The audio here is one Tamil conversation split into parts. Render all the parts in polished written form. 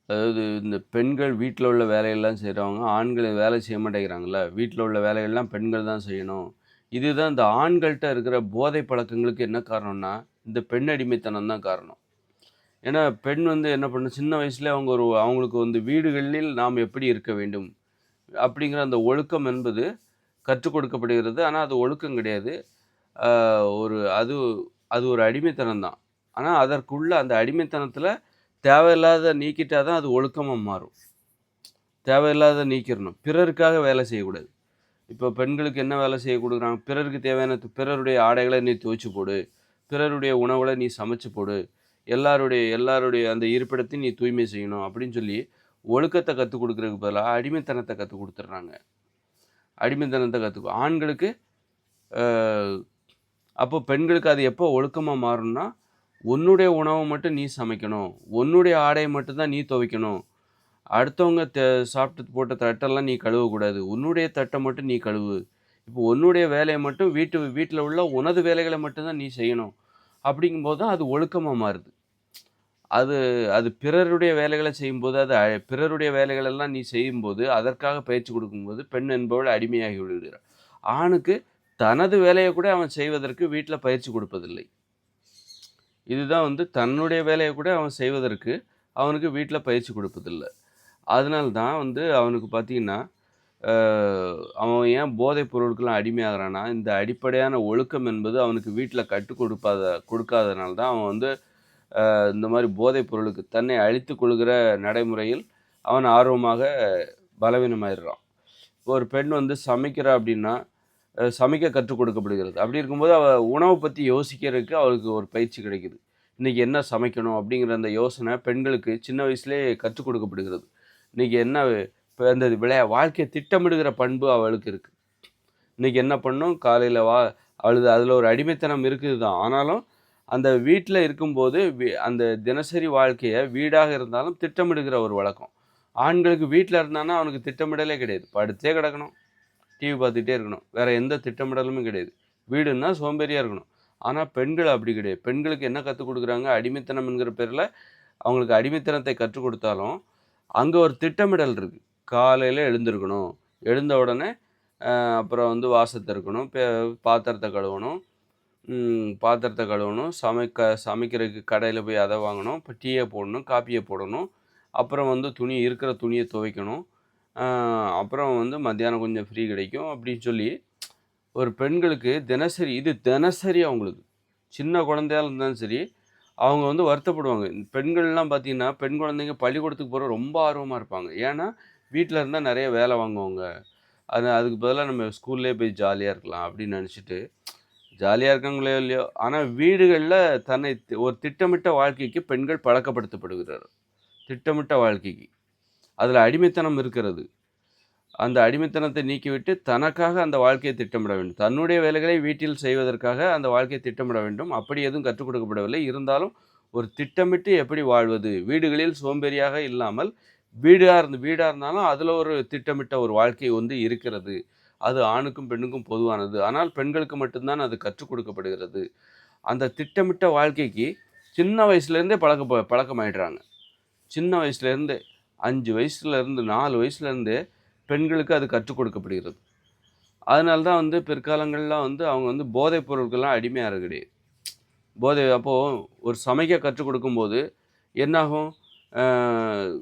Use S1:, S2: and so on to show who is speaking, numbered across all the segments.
S1: அதாவது இந்த பெண்கள் வீட்ல உள்ள வேலையெல்லாம் செய்றவங்க, ஆண்கள் வேலை செய்ய மாட்டேங்கிறாங்கல்ல. வீட்ல உள்ள வேலைகள்லாம் பெண்கள் தான் செய்யணும். இதுதான் இந்த ஆண்கள்ட்ட இருக்கிற போதை பழக்கங்களுக்கு என்ன காரணம்னா, இந்த பெண் அடிமைத்தனம் தான் காரணம். ஏன்னா, பெண் வந்து என்ன பண்ணும், சின்ன வயசுலயே அவங்களுக்கு வந்து வீடுகளில் நாம் எப்படி இருக்க வேண்டும், அப்படிங்கிற அந்த ஒழுக்கம் என்பது கற்றுக் கொடுக்கப்படுகிறது. ஆனா, அது ஒழுக்கம் கிடையாது. ஆ ஒரு அது அது ஒரு அடிமைத்தனம் தான். ஆனா, அதற்குள்ள அந்த அடிமைத்தனத்தில தேவையில்லாத நீக்கிட்டா தான் அது ஒழுக்கமா மாறும். தேவையில்லாதத நீக்கிரணும். பிறருக்காக வேலை செய்யக்கூடாது. இப்போ பெண்களுக்கு என்ன வேலை செய்ய குடுக்குறாங்க? பிறருக்கு தேவையான பிறருடைய ஆடைகள நீ துவச்சு போடு. பிறருடைய உணவுகள நீ சமைச்சு போடு. எல்லாருடைய அந்த இருப்பிடத்தையும் நீ தூய்மை செய்யணும் அப்படின்னு சொல்லி, ஒழுக்கத்த கத்துக் குடுக்குறதுக்கு பதிலா அடிமைத்தனத்த கத்துக் குடுத்துடுறாங்க. அடிமைத்தனத்த ஆண்களுக்கு அ அப்போ பெண்களுக்கு அது எப்போ ஒழுக்கமா மாறும்னா, உன்னுடைய உணவ மட்டும் நீ சமைக்கணும். உன்னுடைய ஆடைய மட்டும் தான் நீ துவைக்கணும். அடுத்தவங்க சாப்பிட்டு போட்ட தட்டெல்லாம் நீ கழுவக்கூடாது. உன்னுடைய தட்ட மட்டும் நீ கழுவு. இப்போ உன்னுடைய வேலைய மட்டும் வீட்ல உள்ள உனது வேலைகள மட்டும் தான் நீ செய்யணும். அப்படிங்கும்போது தான் அது ஒழுக்கமா மாறுது. அது அது பிறருடைய வேலைகள செய்யும்போது, பிறருடைய வேலைகள் எல்லாம் நீ செய்யும்போது, அதற்காக பயிற்சி கொடுக்கும்போது, பெண் என்பவள் அடிமையாகி விடுகிறாள். ஆணுக்கு தனது வேலைய கூட அவன் செய்வதற்கு வீட்ல பயிற்சி கொடுப்பதில்லை. இதுதான் வந்து தன்னுடைய வேலைய கூட அவன் செய்வதற்கு, அவனுக்கு வீட்ல பயிற்சி கொடுப்பதில்ல. அதனால தான் வந்து அவனுக்கு பார்த்தீங்கன்னா, அ அவன் ஏன் போதைப் பொருட்கள்லாம் அடிமையாகுறான்னா, இந்த அடிப்படையான ஒழுக்கம் என்பது அவனுக்கு வீட்ல கற்றுக் கொடுக்காதனால தான் அவன் வந்து இந்த மாரி போதைப் பொருளுக்கு தன்னை அழித்துக் கொள்கிற நடைமுறையில் அவன் ஆர்வமாக பலவீனமாயிடுறான். ஒரு பெண் வந்து சமைக்கிறா அப்படின்னா, சமைக்க கற்றுக் கொடுக்கப்படுகிறது. அப்படி இருக்கும்போது அவ உணவ பத்தி யோசிக்கிறதுக்கு அவளுக்கு ஒரு பயிற்சி கிடைக்குது. இன்னைக்கு என்ன சமைக்கணும் அப்படிங்கிற அந்த யோசனை பெண்களுக்கு சின்ன வயசுலயே கற்றுக் கொடுக்கப்படுகிறது. இன்னைக்கு என்ன இப்ப அந்த வாழ்க்கைய திட்டமிடுகிற பண்பு அவளுக்கு இருக்கு. இன்னைக்கு என்ன பண்ணணும், காலையில அவளுது அதில ஒரு அடிமைத்தனம் இருக்குது தான். ஆனாலும் அந்த வீட்ல இருக்கும்போது, அந்த தினசரி வாழ்க்கைய வீடாக இருந்தாலும் திட்டமிடுகிற ஒரு வழக்கம். ஆண்களுக்கு வீட்ல இருந்தான்னா அவனுக்கு திட்டமிடலே கிடையாது. படுத்தே கிடக்கணும். டிவி பார்த்துக்கிட்டே இருக்கணும். வேற எந்த திட்டமிடலுமே கிடையாது. வீடுன்னா சோம்பேறியா இருக்கணும். ஆனா பெண்கள் அப்படி கிடையாது. பெண்களுக்கு என்ன கத்துக் குடுக்குறாங்க, அடிமைத்தனம் என்கிற பேர்ல அவங்களுக்கு அடிமைத்தனத்தை கற்றுக் குடுத்தாலும், அங்க ஒரு திட்டமிடல் இருக்கு. காலையில எழுந்திருக்கணும். எழுந்த உடனே அப்புறம் வந்து வாச தெறக்கணும். பாத்திரத்த கழுவணும். பாத்திரத்த கழுவணும். சமைக்கிறதுக்கு கடையில போய் அத வாங்கணும். இப்ப டீய போடணும், காப்பிய போடணும். அப்புறம் வந்து இருக்கிற துணிய துவைக்கணும். அ அப்புறம் வந்து மத்தியானம் கொஞ்சம் ஃப்ரீ கிடைக்கும். அப்படின்னு சொல்லி ஒரு பெண்களுக்கு இது தினசரி அவங்களுக்கு. சின்ன குழந்தையா இருந்தாலும் சரி, அவங்க வந்து வருத்தப்படுவாங்க. பெண்கள்லாம் பார்த்தீங்கன்னா, பெண் குழந்தைங்க பள்ளிக்கூடத்துக்கு போற ரொம்ப ஆர்வமா இருப்பாங்க. ஏன்னா, வீட்ல இருந்தா நெறைய வேல வாங்குவாங்க. அதுக்கு பதிலா நம்ம ஸ்கூல்லயே போய் ஜாலியா இருக்கலாம் அப்படின்னு நெனச்சுட்டு, ஜாலியா இருக்காங்களோ இல்லையோ, ஆனா வீடுகள்ல தன்னை ஒரு திட்டமிட்ட வாழ்க்கைக்கு பெண்கள் பழக்கப்படுத்தப்படுகிறார். திட்டமிட்ட வாழ்க்கைக்கு. அதுல அடிமைத்தனம் இருக்கிறது. அந்த அடிமைத்தனத்தை நீக்கிவிட்டு, தனக்காக அந்த வாழ்க்கையை திட்டமிட வேண்டும். தன்னுடைய வேலைகளை வீட்டில் செய்வதற்காக அந்த வாழ்க்கையை திட்டமிட வேண்டும். அப்படி எதுவும் கற்றுக் கொடுக்கப்படவில்லை. இருந்தாலும் ஒரு திட்டமிட்டு எப்படி வாழ்வது? வீடுகளில் சோம்பேறியாக இல்லாமல், வீடா இருந்தாலும் அதில ஒரு திட்டமிட்ட ஒரு வாழ்க்கை வந்து இருக்கிறது. அது ஆணுக்கும், பெண்ணுக்கும் பொதுவானது. ஆனால் பெண்களுக்கு மட்டும் தான் அது கற்றுக் கொடுக்கப்படுகிறது. அந்த திட்டமிட்ட வாழ்க்கைக்கு சின்ன வயசுலேருந்தே பழக்கமாயிடுறாங்க. சின்ன வயசுலேருந்தே 5 வயசுலேருந்து 4 வயசுலேருந்தே பெண்களுக்கு அது கற்றுக் கொடுக்கப்படுகிறது. அதனால தான் வந்து பிற்காலங்கள்லாம் வந்து அவங்க வந்து போதைப் பொருட்கள்லாம் அடிமையாறது கிடையாது. அப்போ ஒரு சமைக்க கற்றுக் கொடுக்கும்போது என்னாகும்? அ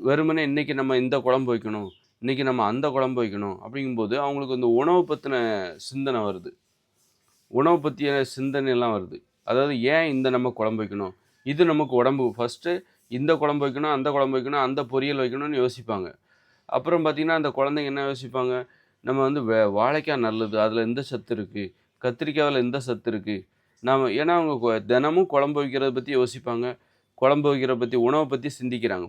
S1: வெறுமனே இன்னைக்கு நம்ம இந்த குழம்பு வைக்கணும், இன்னைக்கு நம்ம அந்த குழம்பு வைக்கணும் அப்படிங்கும்போது அவங்களுக்கு இந்த உணவு பத்தின சிந்தனை வருது. உணவு பத்திய சிந்தனைலாம் வருது. அதாவது ஏன் இந்த நம்ம குழம்பு வைக்கணும்? இது நமக்கு உடம்பு ஃபர்ஸ்ட்டு இந்த குழம்பு வைக்கணும், அந்த குழம்பு வைக்கணும், அந்த பொரியல் வைக்கணும்னு யோசிப்பாங்க. அப்புறம் பார்த்தீங்கன்னா, அந்த குழந்தைங்க என்ன யோசிப்பாங்க, நம்ம வந்து வாழைக்காய் நல்லது. அதில இந்த சத்து இருக்கு. கத்திரிக்காவில இந்த சத்து இருக்கு. ஏன்னா அவங்க தினமும் குழம்பு வைக்கிறத பத்தி யோசிப்பாங்க. குழம்பு வைக்கிறத பத்தி, உணவ பத்தி சிந்திக்கிறாங்க.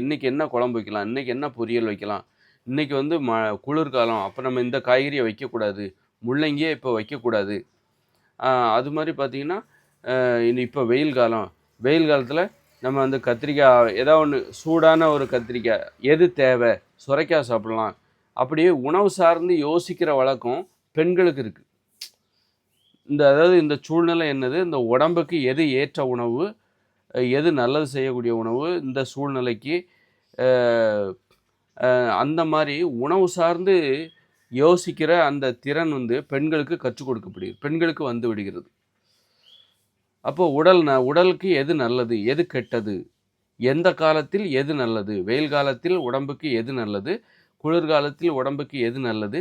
S1: இன்னைக்கு என்ன குழம்பு வைக்கலாம்? இன்னைக்கு என்ன பொரியல் வைக்கலாம்? இன்னைக்கு வந்து குளிர்காலம். அப்ப நம்ம இந்த காய்கறிய வைக்கக்கூடாது. முள்ளங்கியே இப்ப வைக்கக்கூடாது. அ அது மாரி பார்த்தீங்கன்னா, இப்ப வெயில் காலம். வெயில் காலத்தில நம்ம வந்து கத்திரிக்காய் ஏதா ஒண்ணு சூடான ஒரு கத்திரிக்காய் எது தேவை? சுரைக்காய் சாப்பிடலாம். அப்படியே உணவு சார்ந்து யோசிக்கிற வழக்கம் பெண்களுக்கு இருக்கு. அதாவது இந்த சூழ்நிலை என்னது? இந்த உடம்புக்கு எது ஏற்ற உணவு? எது நல்லது செய்யக்கூடிய உணவு? இந்த சூழ்நிலைக்கு அந்த மாதிரி உணவு சார்ந்து யோசிக்கிற அந்த திறன் வந்து பெண்களுக்கு கற்றுக் கொடுக்கப்படுகிறது, பெண்களுக்கு வந்து விடுகிறது. அப்போ உடலுக்கு எது நல்லது, எது கெட்டது, எந்த காலத்தில் எது நல்லது, வெயில் காலத்தில் உடம்புக்கு எது நல்லது, குளிர்காலத்தில் உடம்புக்கு எது நல்லது,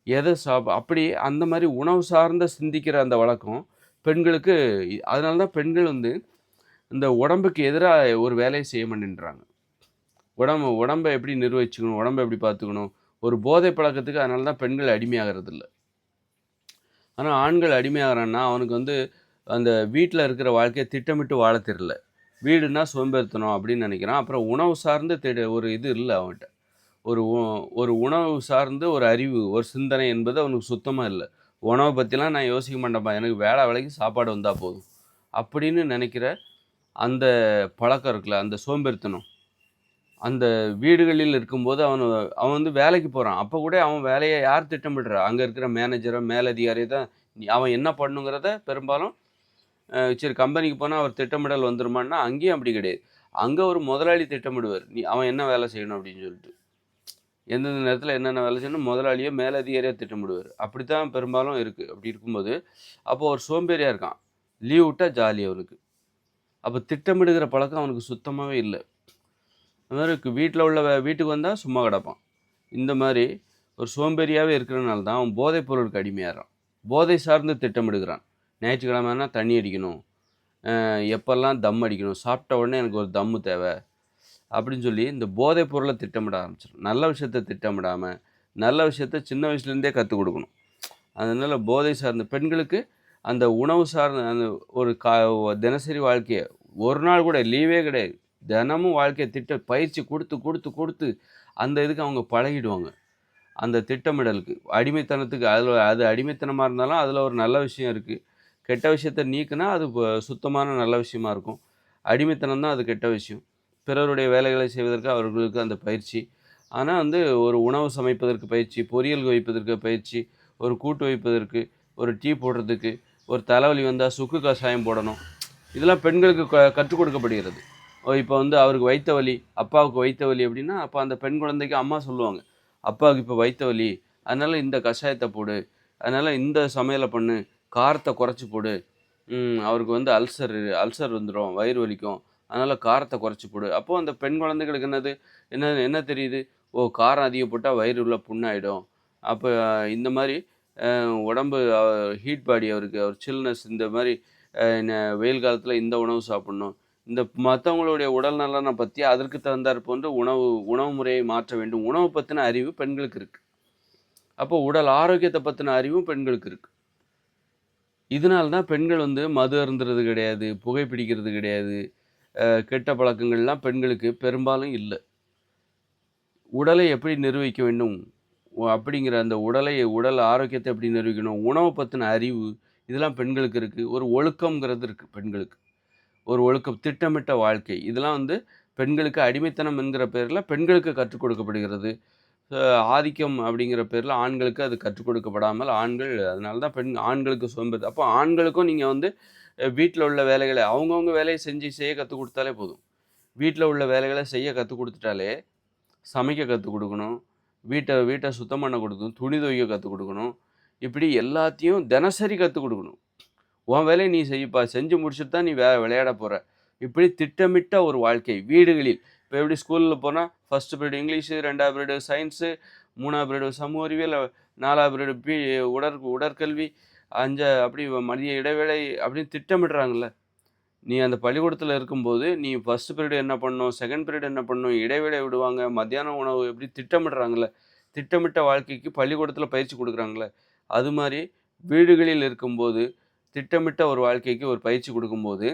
S1: எதை அப்படி அந்த மாதிரி உணவு சார்ந்த சிந்திக்கிற அந்த வழக்கம் பெண்களுக்கு. அதனால தான் பெண்கள் வந்து இந்த உடம்புக்கு எதிராக ஒரு வேலையை செய்ய மாட்டேன்றாங்க. உடம்பை எப்படி நிர்வகிச்சுக்கணும், உடம்பை எப்படி பார்த்துக்கணும், ஒரு போதை பழக்கத்துக்கு அதனால தான் பெண்கள் அடிமையாகிறது இல்லை. ஆனால் ஆண்கள் அடிமையாகிறான்னா அவனுக்கு வந்து அந்த வீட்டில் இருக்கிற வாழ்க்கையை திட்டமிட்டு வாழ தெரியல. வீடுனா சோம்பேறித்தனம் அப்படின்னு நினைக்கிறான். அப்புறம் உணவு சார்ந்து ஒரு இது இல்லை அவன்கிட்ட. ஒரு ஒரு உணவு சார்ந்து ஒரு அறிவு, ஒரு சிந்தனை என்பது அவனுக்கு சுத்தமாக இல்லை. உணவை பற்றிலாம் நான் யோசிக்க மாட்டேன்ப்பா, எனக்கு வேலைக்கு சாப்பாடு வந்தால் போதும் அப்படின்னு நினைக்கிற அந்த பழக்கம் இருக்குல்ல, அந்த சோம்பேறித்தனம் அந்த வீடுகளில் இருக்கும்போது அவன் வந்து வேலைக்கு போகிறான். அப்போ கூட அவன் வேலையை யார் திட்டமிடுறா? அங்கே இருக்கிற மேனேஜரோ மேலதிகாரி தான் அவன் என்ன பண்ணுங்கிறத பெரும்பாலும். சரி, கம்பெனிக்கு போனால் அவர் திட்டமிடல் வந்துருமான்னா அங்கேயும் அப்படி கிடையாது. அங்கே ஒரு முதலாளி திட்டமிடுவார், அவன் என்ன வேலை செய்யணும் அப்படின்னு சொல்லிட்டு. எந்தெந்த நேரத்தில் என்னென்ன வேலை செய்யணும் முதலாளியோ மேலதிகாரியாக திட்டமிடுவார். அப்படி தான் பெரும்பாலும் இருக்குது. அப்படி இருக்கும்போது அப்போது ஒரு சோம்பேறியாக இருக்கான். லீவ் விட்டால் ஜாலி அவனுக்கு. அப்போ திட்டமிடுகிற பழக்கம் அவனுக்கு சுத்தமாகவே இல்லை. அது மாதிரி வீட்டுக்கு வந்தால் சும்மா கிடப்பான். இந்த மாதிரி ஒரு சோம்பேறியாகவே இருக்கிறனால தான் அவன் போதைப் பொருளுக்கு அடிமையாகிறான். போதை சார்ந்து திட்டமிடுகிறான். ஞாயிற்றுக்கிழமைனா தண்ணி அடிக்கணும், எப்போல்லாம் தம் அடிக்கணும், சாப்பிட்ட உடனே எனக்கு ஒரு தம்மு தேவை அப்படின்னு சொல்லி இந்த போதைப் பொருளை திட்டமிட ஆரம்பிச்சிடும். நல்ல விஷயத்த திட்டமிடாமல் நல்ல விஷயத்த சின்ன வயசுலேருந்தே கற்றுக் கொடுக்கணும். அதனால் போதை சார்ந்த பெண்களுக்கு அந்த உணவு சார்ந்த அந்த ஒரு தினசரி வாழ்க்கையை ஒரு நாள் கூட லீவே கிடையாது, தினமும் வாழ்க்கையை பயிற்சி கொடுத்து கொடுத்து கொடுத்து அந்த இதுக்கு அவங்க பழகிடுவாங்க. அந்த திட்டமிடலுக்கு அடிமைத்தனத்துக்கு அது அடிமைத்தனமாக இருந்தாலும் அதில் ஒரு நல்ல விஷயம் இருக்குது. கெட்ட விஷயத்தை நீக்குனா அது சுத்தமான நல்ல விஷயமா இருக்கும். அடிமைத்தனம் தான் அது கெட்ட விஷயம். பிறருடைய வேலைகளை செய்வதற்கு அவர்களுக்கு அந்த பயிற்சி. ஆனால் வந்து ஒரு உணவு சமைப்பதற்கு பயிற்சி, பொரியல் வைப்பதற்கு பயிற்சி, ஒரு கூட்டு வைப்பதற்கு, ஒரு டீ போடுறதுக்கு, ஒரு தலைவலி வந்தால் சுக்கு கஷாயம் போடணும், இதெல்லாம் பெண்களுக்கு கற்றுக் கொடுக்கப்படுகிறது. இப்போ வந்து அவருக்கு வயிற்று வலி, அப்பாவுக்கு வயிற்று வலி அப்படின்னா அப்போ அந்த பெண் குழந்தைக்கு அம்மா சொல்லுவாங்க, அப்பாவுக்கு இப்போ வயிற்று வலி, அதனால் இந்த கஷாயத்தை போடு, அதனால் இந்த சமையலை பண்ணு, காரத்தை குறைச்சி போடு, அவருக்கு வந்து அல்சர் வந்துடும், வயிறு வலிக்கும், அதனால் காரத்தை குறைச்சி போடு. அப்போது அந்த பெண் குழந்தைகளுக்கு என்ன தெரியுது, ஓ காரம் அதிகம் போட்டால் வயிறு உள்ள புண்ணாயிடும். அப்போ இந்த மாதிரி உடம்பு ஹீட் பாடி அவருக்கு, அவர் சில்னஸ், இந்த மாதிரி வெயில் காலத்தில் இந்த உணவு சாப்பிட்ணும், இந்த மற்றவங்களுடைய உடல் நலனை பற்றி அதற்கு தகுந்தாற் போன்று உணவு முறையை மாற்ற வேண்டும். உணவு பற்றின அறிவு பெண்களுக்கு இருக்குது. அப்போ உடல் ஆரோக்கியத்தை பற்றின அறிவும் பெண்களுக்கு இருக்குது. இதனால தான் பெண்கள் வந்து மது அருந்துறது கிடையாது, புகைப்பிடிக்கிறது கிடையாது, கெட்ட பழக்கங்கள்லாம் பெண்களுக்கு பெரும்பாலும் இல்லை. உடலை எப்படி நிர்வகிக்க வேண்டும் அப்படிங்கிற அந்த உடல் ஆரோக்கியத்தை எப்படி நிர்வகிக்கணும், உணவை பற்றின அறிவு, இதெல்லாம் பெண்களுக்கு இருக்குது. ஒரு ஒழுக்கங்கிறது இருக்குது பெண்களுக்கு. ஒரு ஒழுக்கம், திட்டமிட்ட வாழ்க்கை, இதெல்லாம் வந்து பெண்களுக்கு அடிமைத்தனம் என்கிற பேரில் பெண்களுக்கு கற்றுக் கொடுக்கப்படுகிறது. ஆதிக்கம் அப்படிங்கிற பேரில் ஆண்களுக்கு அது கற்றுக் கொடுக்கப்படாமல் அதனால தான் ஆண்களுக்கு சோம்பேறி. அப்போ ஆண்களுக்கும் நீங்கள் வந்து வீட்டில் உள்ள வேலைகளை அவங்கவுங்க வேலையை செய்ய கற்றுக் கொடுத்தாலே போதும். வீட்டில் உள்ள வேலைகளை செய்ய கற்றுக் கொடுத்துட்டாலே, சமைக்க கற்றுக் கொடுக்கணும், வீட்டை சுத்தம் பண்ண கொடுக்கணும், துணி துவைக்க கற்றுக் கொடுக்கணும், இப்படி எல்லாத்தையும் தினசரி கற்றுக் கொடுக்கணும். உன் வேலையை நீ செய்யப்பா, செஞ்சு முடிச்சுட்டு தான் நீ விளையாட போகிற. இப்படி திட்டமிட்ட ஒரு வாழ்க்கை வீடுகளில். இப்போ எப்படி ஸ்கூலில் போனால் ஃபஸ்ட்டு பீரியட் இங்கிலீஷு, 2வது பீரியடு சயின்ஸு, 3வது பீரியடு சமூக அறிவியல், 4வது பீரியடு உடற்கல்வி, அப்படி மதிய இடைவேளை அப்படின்னு திட்டமிடுறாங்கல்ல. நீ அந்த பள்ளிக்கூடத்தில் இருக்கும்போது நீ ஃபஸ்ட்டு பீரியடு என்ன பண்ணணும், செகண்ட் பீரியட் என்ன பண்ணணும், இடைவேளை விடுவாங்க, மத்தியானம் உணவு எப்படி திட்டமிடுறாங்கல்ல. திட்டமிட்ட வாழ்க்கைக்கு பள்ளிக்கூடத்தில் பயிற்சி கொடுக்குறாங்களே, அது மாதிரி வீடுகளில் இருக்கும்போது திட்டமிட்ட ஒரு வாழ்க்கைக்கு ஒரு பயிற்சி கொடுக்கும்போது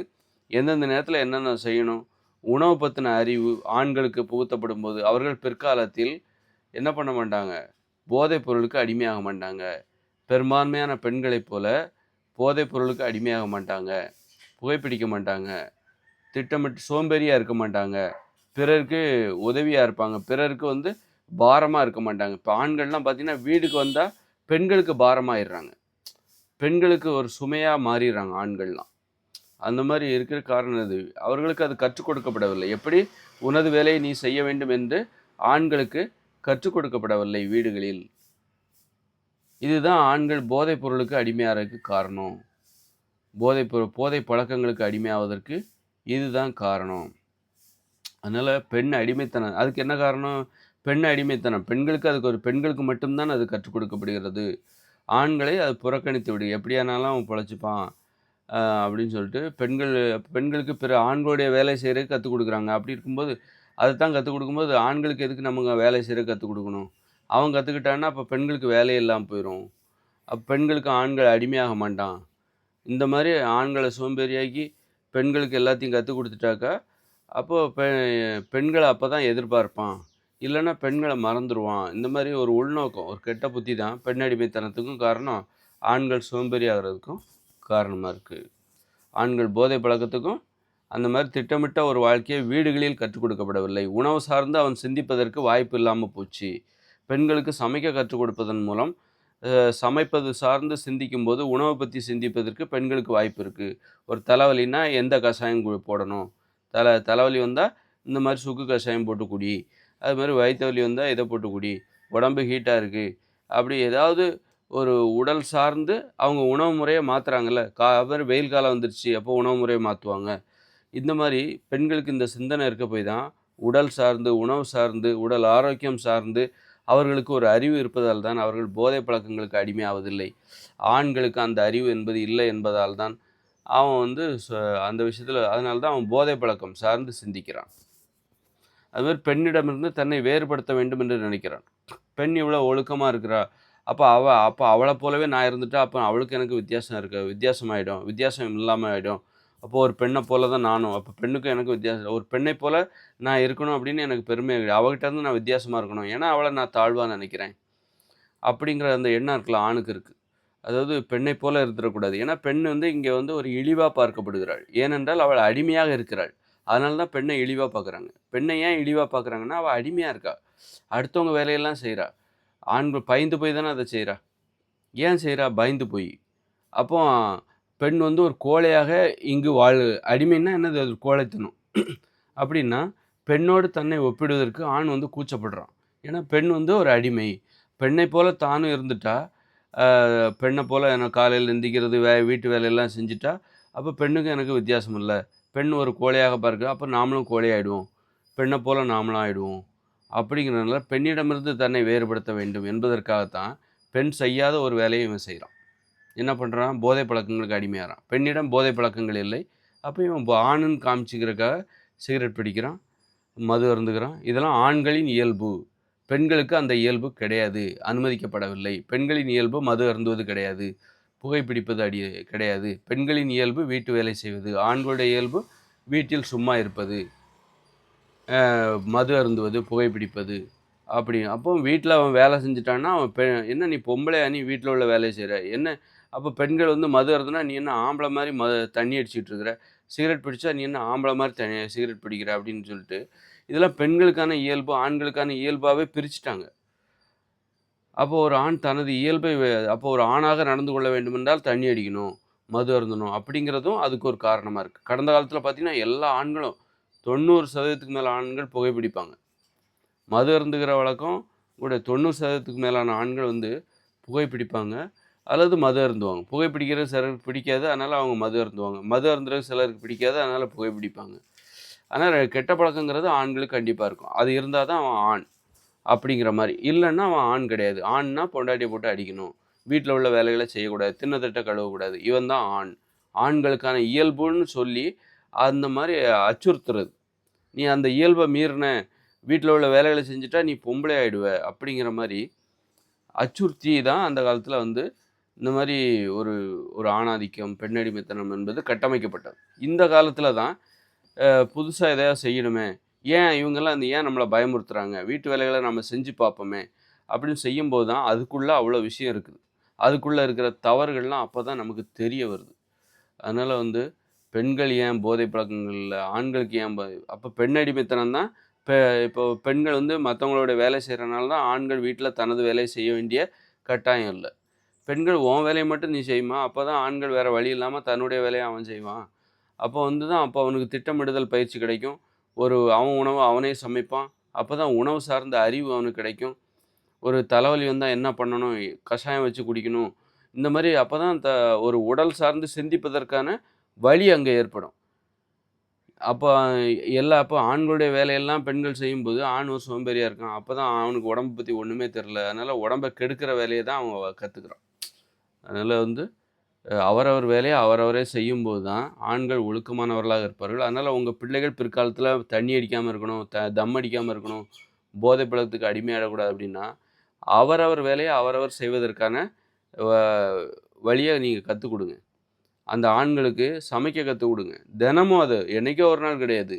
S1: எந்தெந்த நேரத்தில் என்னென்ன செய்யணும், உணவு பற்றின அறிவு ஆண்களுக்கு புகுத்தப்படும் போது அவர்கள் பிற்காலத்தில் என்ன பண்ண மாட்டாங்க, போதைப் பொருளுக்கு அடிமையாக மாட்டாங்க. பெரும்பான்மையான பெண்களைப் போல போதைப் பொருளுக்கு அடிமையாக மாட்டாங்க, புகைப்பிடிக்க மாட்டாங்க, திட்டமிட்டு சோம்பேறியாக இருக்க மாட்டாங்க, பிறருக்கு உதவியாக இருப்பாங்க, பிறருக்கு வந்து பாரமாக இருக்க மாட்டாங்க. இப்போ ஆண்கள்லாம் பார்த்திங்கன்னா வீட்டுக்கு வந்தால் பெண்களுக்கு பாரமாகிடுறாங்க, பெண்களுக்கு ஒரு சுமையாக மாறிடுறாங்க ஆண்கள்லாம். அந்த மாதிரி இருக்கிற காரணம் அது அவர்களுக்கு அது கற்றுக் கொடுக்கப்படவில்லை. எப்படி உனது வேலையை நீ செய்ய வேண்டும் என்று ஆண்களுக்கு கற்றுக் கொடுக்கப்படவில்லை வீடுகளில். இதுதான் ஆண்கள் போதைப் பொருளுக்கு அடிமையாகிறதுக்கு காரணம். போதை பழக்கங்களுக்கு அடிமையாவதற்கு இதுதான் காரணம். அதனால் பெண் அடிமைத்தனம் அதுக்கு என்ன காரணம்? பெண் அடிமைத்தனம். பெண்களுக்கு மட்டும்தான் அது கற்றுக் கொடுக்கப்படுகிறது. ஆண்களை அது புறக்கணித்து விடு. எப்படியானாலும் அவன் பொழைச்சிப்பான் அப்படின்னு சொல்லிட்டு பெண்களுக்கு பிற ஆண்களுடைய வேலை செய்கிறதுக்கு கற்றுக் கொடுக்குறாங்க. அப்படி இருக்கும்போது அதைத்தான் கற்றுக் கொடுக்கும்போது ஆண்களுக்கு எதுக்கு நம்ம வேலை செய்கிறதுக்கு கற்றுக் கொடுக்கணும்? அவன் கற்றுக்கிட்டான்னா அப்போ பெண்களுக்கு வேலையே இல்லாமல் போயிடும். அப்போ பெண்களுக்கு ஆண்கள் அடிமையாக மாட்டான். இந்த மாதிரி ஆண்களை சோம்பேறியாக்கி பெண்களுக்கு எல்லாத்தையும் கற்றுக் கொடுத்துட்டாக்கா அப்போது பெண்களை அப்போ தான் எதிர்பார்ப்பான். இல்லைன்னா பெண்களை மறந்துடுவான். இந்த மாதிரி ஒரு உள்நோக்கம், ஒரு கெட்ட புத்தி தான் பெண் அடிமைத்தனத்துக்கும் காரணம், ஆண்கள் சோம்பேறி ஆகிறதுக்கும் காரணமாக இருக்குது. ஆண்கள் போதை பழக்கத்துக்கும் அந்த மாதிரி திட்டமிட்ட ஒரு வாழ்க்கையை வீடுகளில் கற்றுக் கொடுக்கப்படவில்லை. உணவு சார்ந்து அவன் சிந்திப்பதற்கு வாய்ப்பு இல்லாமல் போச்சு. பெண்களுக்கு சமைக்க கற்றுக் கொடுப்பதன் மூலம் சமைப்பது சார்ந்து சிந்திக்கும்போது உணவை பற்றி சிந்திப்பதற்கு பெண்களுக்கு வாய்ப்பு இருக்குது. ஒரு தலைவலின்னா எந்த கஷாயம் போடணும், தலைவலி வந்தால் இந்த மாதிரி சுக்கு கஷாயம் போட்டு குடி, அது மாதிரி வயிற்று வலி வந்தால் இதை போட்டு குடி, உடம்பு ஹீட்டாக இருக்குது, அப்படி ஏதாவது ஒரு உடல் சார்ந்து அவங்க உணவு முறையை மாற்றுறாங்கல்ல. அது வெயில் காலம் வந்துருச்சு அப்போ உணவு முறையை மாற்றுவாங்க. இந்த மாதிரி பெண்களுக்கு இந்த சிந்தனை இருக்க போய் தான் உடல் சார்ந்து, உணவு சார்ந்து, உடல் ஆரோக்கியம் சார்ந்து அவர்களுக்கு ஒரு அறிவு இருப்பதால் தான் அவர்கள் போதை பழக்கங்களுக்கு அடிமையாவதில்லை. ஆண்களுக்கு அந்த அறிவு என்பது இல்லை என்பதால் தான் அவன் அந்த விஷயத்தில் அதனால தான் அவன் போதை பழக்கம் சார்ந்து சிந்திக்கிறான். அதுமாதிரி பெண்ணிடமிருந்து தன்னை வேறுபடுத்த வேண்டும் என்று நினைக்கிறான். பெண் இவ்வளோ ஒழுக்கமாக இருக்கிறா, அப்போ அவளை போலவே நான் இருந்துட்டா அப்போ அவளுக்கு எனக்கு வித்தியாசம் இல்லாமல் ஆகிடும். அப்போது ஒரு பெண்ணை போல தான் நானும், அப்போ பெண்ணுக்கும் எனக்கு வித்தியாசம், ஒரு பெண்ணை போல் நான் இருக்கணும் அப்படின்னு எனக்கு பெருமை கிடையாது. அவகிட்டேருந்து நான் வித்தியாசமாக இருக்கணும், ஏன்னா அவளை நான் தாழ்வாக நினைக்கிறேன் அப்படிங்கிற அந்த எண்ணம் இருக்கலாம் ஆணுக்கு இருக்குது. அதாவது பெண்ணை போல இருந்துடக்கூடாது. ஏன்னா பெண் இங்கே ஒரு இழிவாக பார்க்கப்படுகிறாள். ஏனென்றால் அவள் அடிமையாக இருக்கிறாள். அதனால தான் பெண்ணை இழிவாக பார்க்குறாங்க. பெண்ணை ஏன் இழிவாக பார்க்குறாங்கன்னா அவள் அடிமையாக இருக்கா, அடுத்தவங்க வேலையெல்லாம் செய்கிறா. ஆண்கள் பயந்து போய் தானே அதை செய்கிறா. ஏன் செய்கிறா? பயந்து போய். அப்போ பெண் ஒரு கோழையாக இங்கு அடிமைன்னா என்னது? அது கோழைத்தனம். அப்படின்னா பெண்ணோடு தன்னை ஒப்பிடுவதற்கு ஆண் கூச்சப்படுறான். ஏன்னா பெண் ஒரு அடிமை. பெண்ணை போல தானும் இருந்துட்டா, பெண்ணை போல் எனக்கு காலையில் எந்திக்கிறது வீட்டு வேலையெல்லாம் செஞ்சுட்டா அப்போ பெண்ணுக்கும் எனக்கு வித்தியாசம் இல்லை. பெண் ஒரு கோழையாக பார்க்க, அப்போ நாமளும் கோழையாகிடுவோம், பெண்ணை போல் நாமளும் ஆகிடுவோம். அப்படிங்கிறதுனால பெண்ணிடமிருந்து தன்னை வேறுபடுத்த வேண்டும் என்பதற்காகத்தான் பெண் செய்யாத ஒரு வேலையை இவன் செய்கிறான். என்ன பண்ணுறான்? போதை பழக்கங்களுக்கு அடிமையாகிறான். பெண்ணிடம் போதை பழக்கங்கள் இல்லை, அப்போ இவன் ஆணுன்னு காமிச்சிக்கிறக்காக சிகரெட் பிடிக்கிறான், மது அருந்துகிறான். இதெல்லாம் ஆண்களின் இயல்பு. பெண்களுக்கு அந்த இயல்பு கிடையாது, அனுமதிக்கப்படவில்லை. பெண்களின் இயல்பு மது அருந்துவது கிடையாது, புகைப்பிடிப்பது கிடையாது. பெண்களின் இயல்பு வீட்டு வேலை செய்வது, ஆண்களுடைய இயல்பு வீட்டில் சும்மா இருப்பது, மது அருந்துவது, புகைப்பிடிப்பது. அப்படி அப்போ வீட்டில் அவன் வேலை செஞ்சுட்டான்னா அவன் என்ன நீ பொம்பளையா, நீ வீட்டில் உள்ள வேலையை செய்கிற என்ன? அப்போ பெண்கள் மது அருந்துனா நீ என்ன ஆம்பளை மாதிரி தண்ணி அடிச்சிட்டு இருக்கிற, சிகரெட் பிடிச்சா நீ என்ன ஆம்பளை மாதிரி சிகரெட் பிடிக்கிற அப்படின்னு சொல்லிட்டு இதெல்லாம் பெண்களுக்கான இயல்பு, ஆண்களுக்கான இயல்பாகவே பிரிச்சுட்டாங்க. அப்போ ஒரு ஆண் தனது இயல்பை அப்போ ஒரு ஆணாக நடந்து கொள்ள வேண்டுமென்றால் தண்ணி அடிக்கணும், மது அருந்தணும் அப்படிங்கிறதும் அதுக்கு ஒரு காரணமாக இருக்குது. கடந்த காலத்தில் பார்த்திங்கன்னா எல்லா ஆண்களும் 90% மேலே ஆண்கள் புகைப்பிடிப்பாங்க. மது அருந்துகிற வழக்கம் கூட 90% மேலான ஆண்கள் புகைப்பிடிப்பாங்க அல்லது மது அருந்துவாங்க. புகைப்பிடிக்கிறது சிலருக்கு பிடிக்காது, அதனால் அவங்க மது அருந்துவாங்க. மது அருந்துறது சிலருக்கு பிடிக்காது, அதனால் புகைப்பிடிப்பாங்க. ஆனால் கெட்ட பழக்கங்கிறது ஆண்களுக்கு கண்டிப்பாக இருக்கும். அது இருந்தால் தான் அவன் ஆண் அப்படிங்கிற மாதிரி. இல்லைன்னா அவன் ஆண் கிடையாது. ஆண்னா பொண்டாட்டியை போட்டு அடிக்கணும், வீட்டில் உள்ள வேலைகளை செய்யக்கூடாது, தின்னத்தட்டை கழுவக்கூடாது, இவன் தான் ஆண். ஆண்களுக்கான இயல்புன்னு சொல்லி அந்த மாதிரி அச்சுறுத்துறது. நீ அந்த இயல்பை மீறின, வீட்டில் உள்ள வேலைகளை செஞ்சுட்டா நீ பொம்பளை ஆகிடுவ அப்படிங்கிற மாதிரி அச்சுறுத்தி தான் அந்த காலத்தில் இந்த மாதிரி ஒரு ஒரு ஆணாதிக்கம், பெண்ணடிமைத்தனம் என்பது கட்டமைக்கப்பட்டது. இந்த காலத்தில் தான் புதுசாக எதையாவது செய்யணுமே, இவங்கெல்லாம் ஏன் நம்மளை பயமுறுத்துகிறாங்க, வீட்டு வேலைகளை நம்ம செஞ்சு பார்ப்போமே அப்படின்னு செய்யும்போது தான் அதுக்குள்ளே அவ்வளோ விஷயம் இருக்குது. அதுக்குள்ளே இருக்கிற தவறுகள்லாம் அப்போ தான் நமக்கு தெரிய வருது. அதனால் பெண்கள் ஏன் போதை பழக்கங்களில், ஆண்களுக்கு ஏன் அப்போ பெண் அடிமைத்தனம் தான். இப்போ பெண்கள் மற்றவங்களோட வேலை செய்கிறனால தான் ஆண்கள் வீட்டில் தனது வேலையை செய்ய வேண்டிய கட்டாயம் இல்லை. பெண்கள் உன் வேலையை மட்டும் நீ செய்யுமா, அப்போ தான் ஆண்கள் வேறு வழி இல்லாமல் தன்னுடைய வேலையை அவன் செய்வான். அப்போ தான் அப்போ அவனுக்கு திட்டமிடுதல் பயிற்சி கிடைக்கும், அவன் உணவை அவனே சமைப்பான். அப்போ தான் உணவு சார்ந்த அறிவு அவனுக்கு கிடைக்கும். ஒரு தலைவலி வந்தா என்ன பண்ணணும்? கஷாயம் வச்சு குடிக்கணும். இந்த மாரி அப்ப தான் ஒரு உடல் சார்ந்து சிந்திப்பதற்கான வழி அங்க ஏற்படும். அப்ப அப்ப ஆண்களுடைய வேலையெல்லாம் பெண்கள் செய்யும்போது, ஆண் ஒரு சோம்பேறியா இருக்கான். அப்பதான் அவனுக்கு உடம்ப பத்தி ஒண்ணுமே தெரியல. அதனால உடம்ப கெடுக்கிற வேலைய தான் அவன் கத்துக்கிறான். அதனால வந்து அவரவர் வேலைய அவரவரே செய்யும்போது தான் ஆண்கள் ஒழுக்கமானவர்களாக இருப்பார்கள். அதனால உங்க பிள்ளைகள் பிற்காலத்தில தண்ணி அடிக்காம இருக்கணும், தம் அடிக்காம இருக்கணும், போதை பழக்கத்துக்கு அடிமையாயிடக்கூடாது அப்படின்னா, அவரவர் வேலைய அவரவர் செய்வதற்கான வ வழிய நீங்க கத்துக் குடுங்க. அந்த ஆண்களுக்கு சமைக்க கத்துக் குடுங்க. தினமும் அது என்னைக்கோ ஒரு நாள் கிடையாது.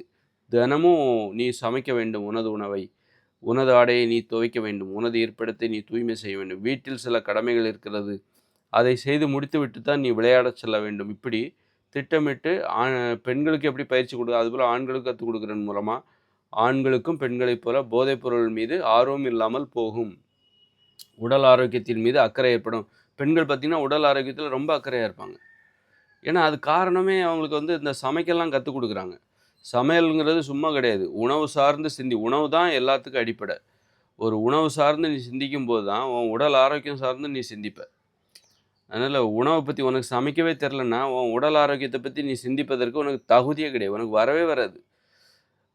S1: தினமும் நீ சமைக்க வேண்டும் உனது உணவை. உனது ஆடையை நீ துவைக்க வேண்டும். உனது இருப்பிடத்தை நீ தூய்மை செய்ய வேண்டும். வீட்டில் சில கடமைகள் இருக்கிறது. அதை செய்து முடித்துவிட்டு தான் நீ விளையாடச் செல்ல வேண்டும். இப்படி திட்டமிட்டு பெண்களுக்கு எப்படி பயிற்சி குடுக்குறோ, அதுபோல ஆண்களுக்கு கத்துக் குடுக்குறதன் மூலமா, ஆண்களுக்கும் பெண்களைப் போல போதைப் பொருள் மீது ஆர்வம் இல்லாமல் போகும். உடல் ஆரோக்கியத்தின் மீது அக்கறை ஏற்படும். பெண்கள் பார்த்தீங்கன்னா, உடல் ஆரோக்கியத்தில ரொம்ப அக்கறையா இருப்பாங்க. ஏன்னா, அது காரணமே அவங்களுக்கு வந்து இந்த சமைக்கலாம் கத்துக் குடுக்குறாங்க. சமையல்ங்கிறது சும்மா கிடையாது. உணவு சார்ந்து உணவு தான் எல்லாத்துக்கும் அடிப்படை. ஒரு உணவு சார்ந்து நீ சிந்திக்கும்போது தான், உன் உடல் ஆரோக்கியம் சார்ந்து நீ சிந்திப்ப. அதனால உணவ பத்தி உனக்கு சமைக்கவே தெரிலன்னா, உன் உடல் ஆரோக்கியத்த பத்தி நீ சிந்திப்பதற்கு உனக்கு தகுதியே கிடையாது. உனக்கு வரவே வராது.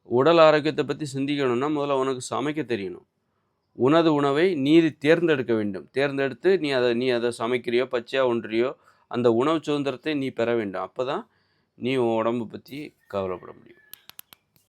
S1: உடல் ஆரோக்கியத்த பத்தி சிந்திக்கணும்னா, முதல்ல உனக்கு சமைக்க தெரியணும். உனது உணவை நீ தேர்ந்தெடுக்க வேண்டும். தேர்ந்தெடுத்து நீ அத சமைக்கிறியோ, பச்சையா உண்றியோ, அந்த உணவு சுதந்திரத்தை நீ பெற வேண்டும். அப்பதான் நீ உன் உடம்ப பத்தி கவலைப்பட முடியும்.